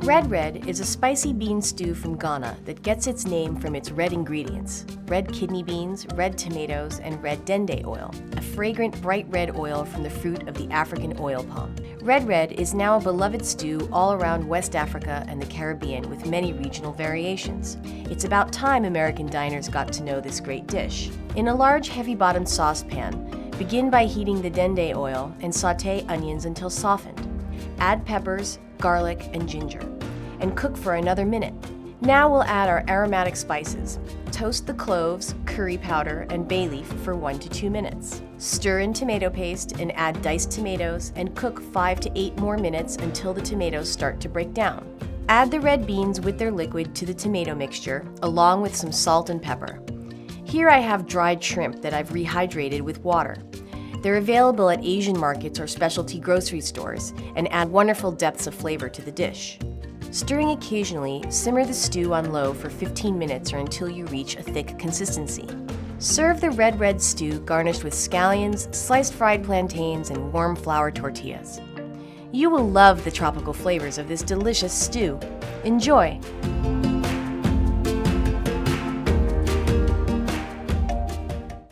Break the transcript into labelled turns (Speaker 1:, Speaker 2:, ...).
Speaker 1: Red is a spicy bean stew from Ghana that gets its name from its red ingredients: red kidney beans, red tomatoes, and red dende oil, a fragrant bright red oil from the fruit of the African oil palm. Red is now a beloved stew all around West Africa and the Caribbean with many regional variations. It's about time American diners got to know this great dish. In a large heavy-bottomed saucepan, begin by heating the dende oil and sauté onions until softened. Add peppers, garlic, and ginger, and cook for another minute. Now we'll add our aromatic spices. Toast the cloves, curry powder, and bay leaf for 1 to 2 minutes. Stir in tomato paste and add diced tomatoes and cook 5 to 8 more minutes until the tomatoes start to break down. Add the red beans with their liquid to the tomato mixture, along with some salt and pepper. Here I have dried shrimp that I've rehydrated with water. They're available at Asian markets or specialty grocery stores and add wonderful depths of flavor to the dish. Stirring occasionally, simmer the stew on low for 15 minutes or until you reach a thick consistency. Serve the red stew garnished with scallions, sliced fried plantains, and warm flour tortillas. You will love the tropical flavors of this delicious stew. Enjoy!